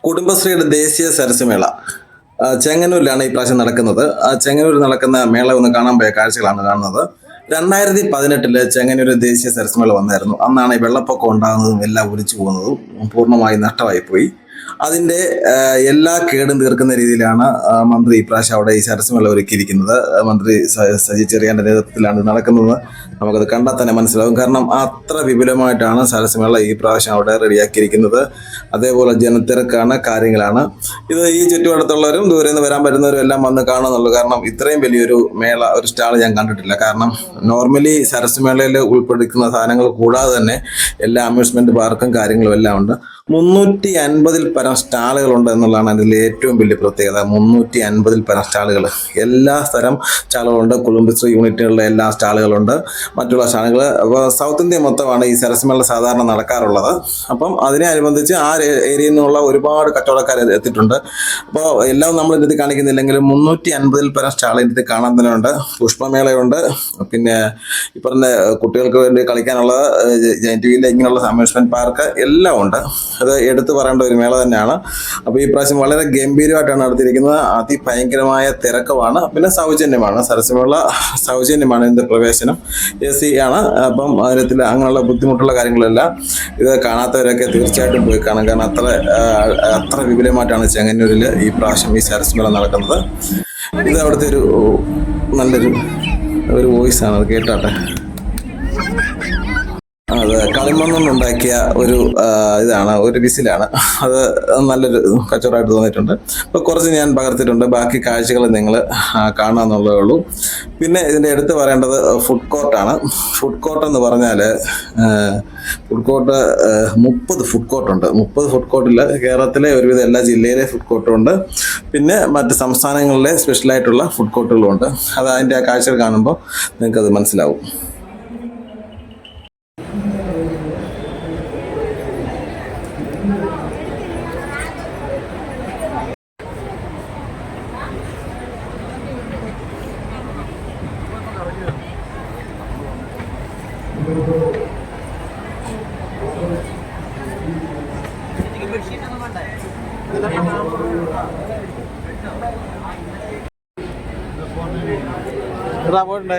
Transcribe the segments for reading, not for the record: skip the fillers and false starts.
കുടുംബശ്രീയുടെ ദേശീയ സരസ്മേള ചെങ്ങന്നൂരിലാണ് ഈ പ്രാവശ്യം നടക്കുന്നത്. ചെങ്ങന്നൂരിൽ നടക്കുന്ന മേള ഒന്ന് കാണാൻ പോയ കാഴ്ചകളാണ് കാണുന്നത്. 2018 ചെങ്ങന്നൂര് ദേശീയ സരസ്മേള വന്നായിരുന്നു. അന്നാണ് ഈ വെള്ളപ്പൊക്കം ഉണ്ടാകുന്നതും എല്ലാം ഒലിച്ചു പോകുന്നതും പൂർണ്ണമായി നഷ്ടമായി പോയി. അതിന്റെ എല്ലാ കേടും തീർക്കുന്ന രീതിയിലാണ് മന്ത്രി ഇപ്രാവശ്യം അവിടെ ഈ സരസ്മേള ഒരുക്കിയിരിക്കുന്നത്. മന്ത്രി സജി ചെറിയാന്റെ നേതൃത്വത്തിലാണ് നടക്കുന്നത്. നമുക്കത് കണ്ടാൽ തന്നെ മനസ്സിലാവും. കാരണം അത്ര വിപുലമായിട്ടാണ് സരസ്മേള ഈ പ്രാവശ്യം അവിടെ റെഡിയാക്കിയിരിക്കുന്നത്. അതേപോലെ ജനത്തിരക്കാണ്, കാര്യങ്ങളാണ്. ഇത് ഈ ചുറ്റുവട്ടത്തുള്ളവരും ദൂരെ നിന്ന് വരാൻ പറ്റുന്നവരും എല്ലാം വന്ന് കാണുന്നുള്ളൂ. കാരണം ഇത്രയും വലിയൊരു മേള, ഒരു സ്റ്റാൾ ഞാൻ കണ്ടിട്ടില്ല. കാരണം നോർമലി സരസ്മേളയിൽ ഉൾപ്പെടുത്തുന്ന സാധനങ്ങൾ കൂടാതെ തന്നെ എല്ലാ അമ്യൂസ്മെന്റ് പാർക്കും കാര്യങ്ങളും എല്ലാം ഉണ്ട്. 350-ൽ പരം സ്റ്റാളുകളുണ്ട് എന്നുള്ളതാണ് അതിൽ ഏറ്റവും വലിയ പ്രത്യേകത. 350-ൽ പരം സ്റ്റാളുകൾ, എല്ലാ തരം സ്റ്റാളുകളുണ്ട്. കുടുംബശ്രീ യൂണിറ്റുകളിലെ എല്ലാ സ്റ്റാളുകളുണ്ട്. മറ്റുള്ള സ്റ്റാളുകൾ സൗത്ത് ഇന്ത്യ മൊത്തമാണ് ഈ സരസ്മേള സാധാരണ നടക്കാറുള്ളത്. അപ്പം അതിനെ അനുബന്ധിച്ച് ആ ഏരിയയിൽ നിന്നുള്ള ഒരുപാട് കച്ചവടക്കാർ എത്തിയിട്ടുണ്ട്. അപ്പോൾ എല്ലാം നമ്മൾ ഇതിൽ കാണിക്കുന്നില്ലെങ്കിലും 350-ൽ പരം സ്റ്റാൾ ഇതിൽ കാണാൻ തന്നെ ഉണ്ട്. പുഷ്പമേളയുണ്ട്. പിന്നെ ഈ പറഞ്ഞ കുട്ടികൾക്ക് വേണ്ടി കളിക്കാനുള്ള ജയന്റ് വീൽ, ഇങ്ങനെയുള്ള അമ്യൂസ്മെന്റ് പാർക്ക് എല്ലാം ഉണ്ട്. അത് എടുത്തു പറയേണ്ട ഒരു മേള തന്നെയാണ്. അപ്പോൾ ഈ പ്രാവശ്യം വളരെ ഗംഭീരമായിട്ടാണ് നടത്തിയിരിക്കുന്നത്. അതിഭയങ്കരമായ തിരക്കമാണ്. പിന്നെ സൗജന്യമാണ് സരസ്മേള, സൗജന്യമാണ് ഇതിന്റെ പ്രവേശനം. AC ആണ്. അപ്പം അതിനത്തിൽ അങ്ങനെയുള്ള ബുദ്ധിമുട്ടുള്ള കാര്യങ്ങളെല്ലാം ഇത് കാണാത്തവരൊക്കെ തീർച്ചയായിട്ടും പോയി കാണും. കാരണം അത്ര വിപുലമായിട്ടാണ് ചെങ്ങന്നൂരിൽ ഈ പ്രാവശ്യം ഈ സരസ്മേള നടക്കുന്നത്. ഇത് അവിടുത്തെ നല്ലൊരു വോയിസ് ആണ്, അത് കേട്ടാട്ടെ. അത് കളിമണ്ണുണ്ടാക്കിയ ഇതാണ്, ഒരു വിസിലാണ്. അത് നല്ലൊരു കച്ചവടമായിട്ട് തോന്നിയിട്ടുണ്ട്. അപ്പോൾ കുറച്ച് ഞാൻ പകർത്തിയിട്ടുണ്ട്. ബാക്കി കാഴ്ചകൾ നിങ്ങൾ കാണാമെന്നുള്ളതേ ഉള്ളൂ. പിന്നെ ഇതിൻ്റെ എടുത്ത് പറയേണ്ടത് ഫുഡ് കോർട്ടാണ്. ഫുഡ് കോർട്ട് എന്ന് പറഞ്ഞാൽ ഫുഡ് കോർട്ട് 30 ഫുഡ് കോർട്ടുണ്ട്. 30 ഫുഡ് കോർട്ടിൽ കേരളത്തിലെ ഒരുവിധ എല്ലാ ജില്ലയിലെ ഫുഡ് കോർട്ടും ഉണ്ട്. പിന്നെ മറ്റ് സംസ്ഥാനങ്ങളിലെ സ്പെഷ്യലായിട്ടുള്ള ഫുഡ് കോർട്ടുകളും ഉണ്ട്. അത് അതിൻ്റെ ആ കാഴ്ചകൾ കാണുമ്പോൾ നിങ്ങൾക്കത് മനസ്സിലാവും. പോയിണ്ടേ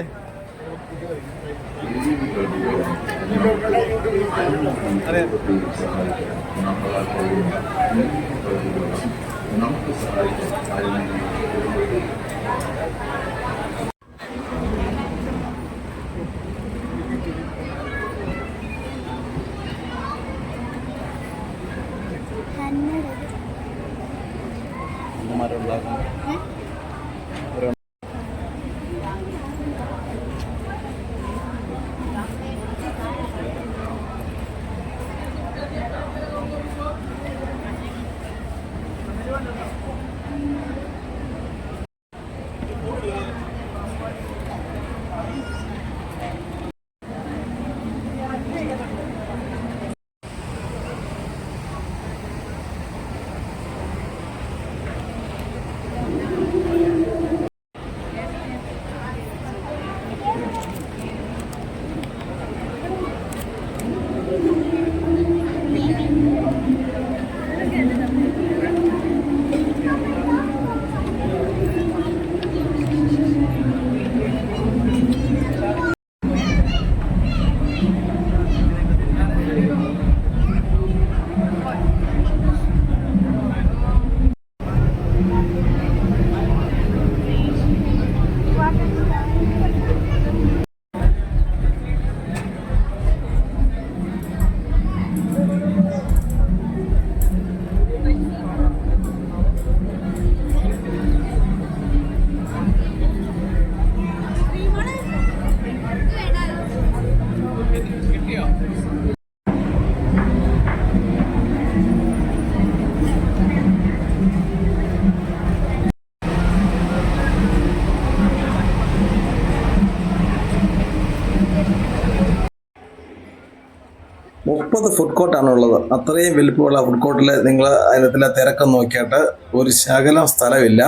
ഫുഡ് കോർട്ടാണ് ഉള്ളത്. അത്രയും വലിപ്പമുള്ള ഫുഡ് കോർട്ടിൽ നിങ്ങൾ അതിനകത്തിലെ തിരക്കം നോക്കിയിട്ട് ഒരു ശകലം സ്ഥലമില്ല.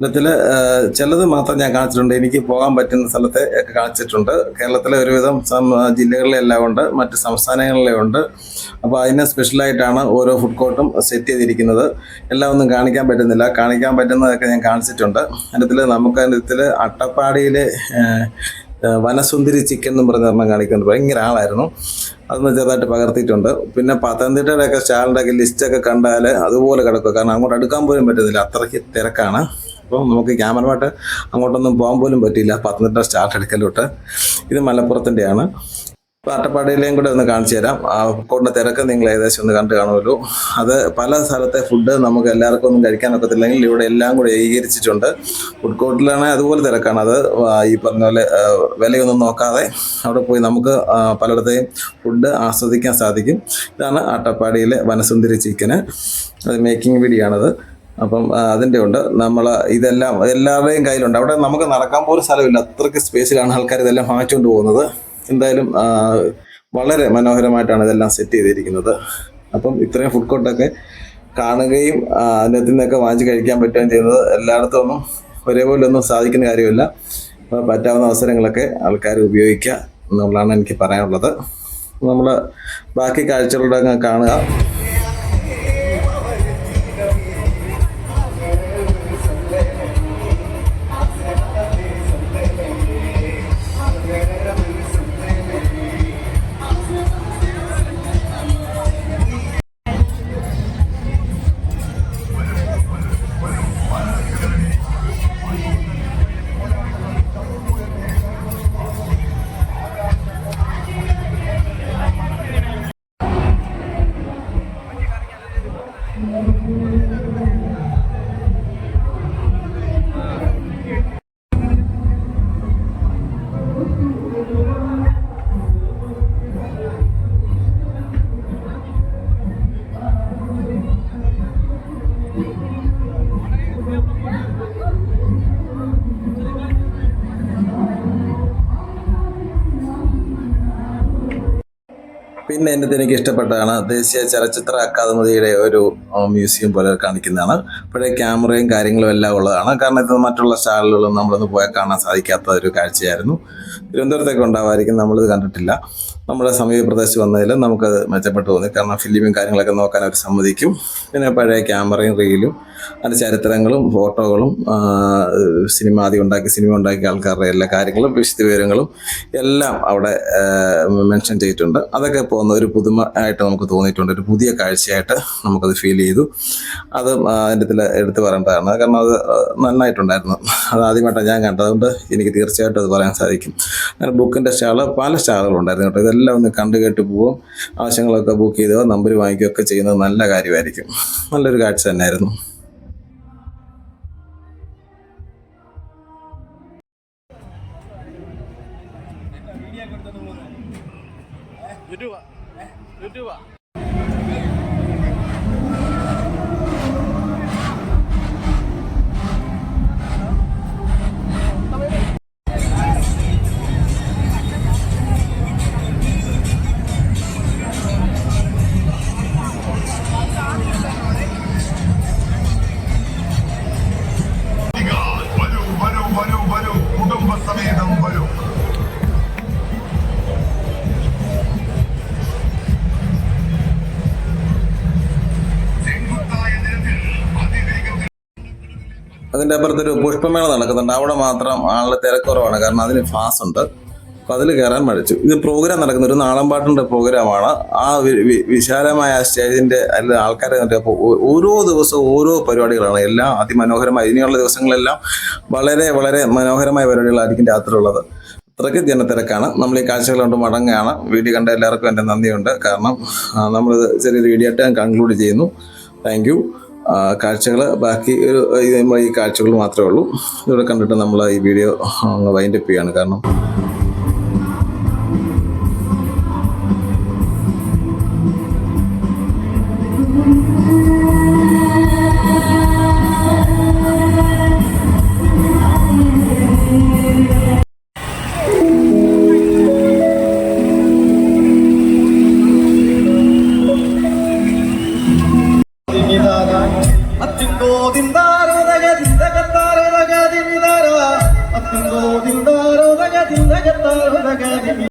കേരളത്തിൽ ചിലത് മാത്രം ഞാൻ കാണിച്ചിട്ടുണ്ട്. എനിക്ക് പോകാൻ പറ്റുന്ന സ്ഥലത്തെ ഒക്കെ കാണിച്ചിട്ടുണ്ട്. കേരളത്തിലെ ഒരുവിധം ജില്ലകളിലെല്ലാം ഉണ്ട്, മറ്റ് സംസ്ഥാനങ്ങളിലും ഉണ്ട്. അപ്പോൾ അതിന് സ്പെഷ്യലായിട്ടാണ് ഓരോ ഫുഡ് കോർട്ടും സെറ്റ് ചെയ്തിരിക്കുന്നത്. എല്ലാം ഒന്നും കാണിക്കാൻ പറ്റുന്നില്ല, കാണിക്കാൻ പറ്റുന്നതൊക്കെ ഞാൻ കാണിച്ചിട്ടുണ്ട്. അതിനകത്തിൽ അട്ടപ്പാടിയിൽ വനസുന്ദരി ചിക്കൻ എന്ന് പറഞ്ഞ ഒരെണ്ണം കാണിക്കുന്നുണ്ട്. ഭയങ്കര ആളായിരുന്നു. അതൊന്ന് ചെറുതായിട്ട് പകർത്തിയിട്ടുണ്ട്. പിന്നെ പത്തനംതിട്ടയുടെയൊക്കെ സ്റ്റാളിൻ്റെ ഒക്കെ ലിസ്റ്റൊക്കെ കണ്ടാൽ അതുപോലെ കിടക്കുക. കാരണം അങ്ങോട്ട് അടുക്കാൻ പോലും പറ്റുന്നില്ല, അത്രയ്ക്ക് തിരക്കാണ്. അപ്പോൾ നമുക്ക് ക്യാമറമായിട്ട് അങ്ങോട്ടൊന്നും പോകാൻ പോലും പറ്റിയില്ല പത്തനംതിട്ട സ്റ്റാർട്ട് എടുക്കലോട്ട്. ഇത് മലപ്പുറത്തിൻ്റെയാണ്. ഇപ്പോൾ അട്ടപ്പാടിയിലേയും കൂടെ ഒന്ന് കാണിച്ചു തരാം. ആ ഫുഡ് തിരക്ക് നിങ്ങൾ ഏകദേശം ഒന്ന് കണ്ടു കാണുമല്ലോ. അത് പല സ്ഥലത്തെ ഫുഡ് നമുക്ക് എല്ലാവർക്കും ഒന്നും കഴിക്കാനൊക്കത്തില്ലെങ്കിൽ ഇവിടെ എല്ലാം കൂടെ ഏകീകരിച്ചിട്ടുണ്ട്. ഫുഡ് കോർട്ടിലാണെങ്കിൽ അതുപോലെ തിരക്കാണ്. അത് ഈ പറഞ്ഞ പോലെ വിലയൊന്നും നോക്കാതെ അവിടെ പോയി നമുക്ക് പലയിടത്തെയും ഫുഡ് ആസ്വദിക്കാൻ സാധിക്കും. ഇതാണ് അട്ടപ്പാടിയിലെ വനസുന്ദരി ചിക്കന്. അത് മേക്കിംഗ് വീഡിയോ ആണത്. അപ്പം അതിൻ്റെ ഉണ്ട്. ഇതെല്ലാം എല്ലാവരുടെയും കയ്യിലുണ്ട്. അവിടെ നമുക്ക് നടക്കാൻ പോലും സ്ഥലമില്ല, അത്രയ്ക്ക് സ്പേസിലാണ് ആൾക്കാർ ഇതെല്ലാം വാങ്ങിച്ചുകൊണ്ട് പോകുന്നത്. എന്തായാലും വളരെ മനോഹരമായിട്ടാണ് ഇതെല്ലാം സെറ്റ് ചെയ്തിരിക്കുന്നത്. അപ്പം ഇത്രയും ഫുഡ് കോർട്ടൊക്കെ കാണുകയും അതിനകത്ത് നിന്നൊക്കെ വാങ്ങിച്ച് കഴിക്കാൻ പറ്റുകയും ചെയ്യുന്നത് എല്ലായിടത്തും ഒന്നും ഒരേപോലെ ഒന്നും സാധിക്കുന്ന കാര്യമില്ല. അപ്പോൾ പറ്റാവുന്ന അവസരങ്ങളൊക്കെ ആൾക്കാർ ഉപയോഗിക്കുക എന്നുള്ളതാണ് എനിക്ക് പറയാനുള്ളത്. നമ്മൾ ബാക്കി കാഴ്ചകളുടെ അങ്ങ് കാണുക. പിന്നെ എനിക്ക് ഇഷ്ടപ്പെട്ടതാണ് ദേശീയ ചലച്ചിത്ര അക്കാദമിയുടെ ഒരു മ്യൂസിയം പോലെ കാണിക്കുന്നതാണ്. പഴയ ക്യാമറയും കാര്യങ്ങളും എല്ലാം ഉള്ളതാണ്. കാരണം ഇത് മറ്റുള്ള സ്റ്റാളുകളും നമ്മളൊന്ന് പോയാൽ കാണാൻ സാധിക്കാത്ത ഒരു കാഴ്ചയായിരുന്നു. തിരുവനന്തപുരത്തൊക്കെ ഉണ്ടാവായിരിക്കും, നമ്മളിത് കണ്ടിട്ടില്ല. നമ്മുടെ സമീപ പ്രദേശത്ത് വന്നതിൽ നമുക്കത് മെച്ചപ്പെട്ടു തോന്നി. കാരണം ഫിലിമും കാര്യങ്ങളൊക്കെ നോക്കാൻ അവർ സമ്മതിക്കും. പിന്നെ പഴയ ക്യാമറയും റീലും അതിൻ്റെ ചരിത്രങ്ങളും ഫോട്ടോകളും ആദ്യം സിനിമ ഉണ്ടാക്കിയ ആൾക്കാരുടെ എല്ലാ കാര്യങ്ങളും വിശദവിവരങ്ങളും എല്ലാം അവിടെ മെൻഷൻ ചെയ്തിട്ടുണ്ട്. അതൊക്കെ പോകുന്ന ഒരു പുതുമ ആയിട്ട് നമുക്ക് തോന്നിയിട്ടുണ്ട്. ഒരു പുതിയ കാഴ്ചയായിട്ട് നമുക്കത് ഫീൽ ചെയ്തു. അത് അതിൻ്റെ എടുത്ത് പറയേണ്ടതാണ്. കാരണം അത് നന്നായിട്ടുണ്ടായിരുന്നു. അത് ആദ്യമായിട്ടാണ് ഞാൻ കണ്ടത്, അതുകൊണ്ട് എനിക്ക് തീർച്ചയായിട്ടും അത് പറയാൻ സാധിക്കും. അങ്ങനെ ബുക്കിൻ്റെ പല സ്റ്റാളുകളുണ്ടായിരുന്നു കേട്ടോ. ഇതെല്ലാം ഒന്ന് കണ്ടു കേട്ട് പോവും. ആവശ്യങ്ങളൊക്കെ ബുക്ക് ചെയ്തോ നമ്പർ വാങ്ങിക്കുകയൊക്കെ ചെയ്യുന്നത് നല്ല കാര്യമായിരിക്കും. നല്ലൊരു കാഴ്ച തന്നെയായിരുന്നു. അതിൻ്റെ അപ്പുറത്തൊരു പുഷ്പമേള നടക്കുന്നുണ്ട്. അവിടെ മാത്രം ആളുടെ തിരക്കുറവാണ്, കാരണം അതിന് ഫാസ് ഉണ്ട്. അപ്പം അതിൽ കയറാൻ മടിച്ചു. ഇത് പ്രോഗ്രാം നടക്കുന്ന ഒരു നാടൻപാട്ടിൻ്റെ പ്രോഗ്രാമാണ്. ആ വിശാലമായ സ്റ്റേജിൻ്റെ അതിൽ ആൾക്കാരെ അപ്പോൾ ഓരോ ദിവസവും ഓരോ പരിപാടികളാണ്. എല്ലാം അതിമനോഹരമായി. ഇനിയുള്ള ദിവസങ്ങളെല്ലാം വളരെ വളരെ മനോഹരമായ പരിപാടികളായിരിക്കും രാത്രിയുള്ളത്. അത്രയ്ക്ക് ജനത്തിരക്കാണ്. നമ്മൾ ഈ കാഴ്ചകൾ കൊണ്ട് മടങ്ങുകയാണ്. വീഡിയോ കണ്ട എല്ലാവർക്കും എൻ്റെ നന്ദിയുണ്ട്. കാരണം നമ്മളിത് ചെറിയൊരു വീഡിയോ ആയിട്ട് ഞാൻ കൺക്ലൂഡ് ചെയ്യുന്നു. Thank you. കാഴ്ചകൾ ബാക്കി ഈ കാഴ്ചകൾ മാത്രമേ ഉള്ളൂ. ഇവിടെ കണ്ടിട്ട് നമ്മൾ ഈ വീഡിയോ വൈൻഡപ്പ് ചെയ്യാണ്. കാരണം Govinda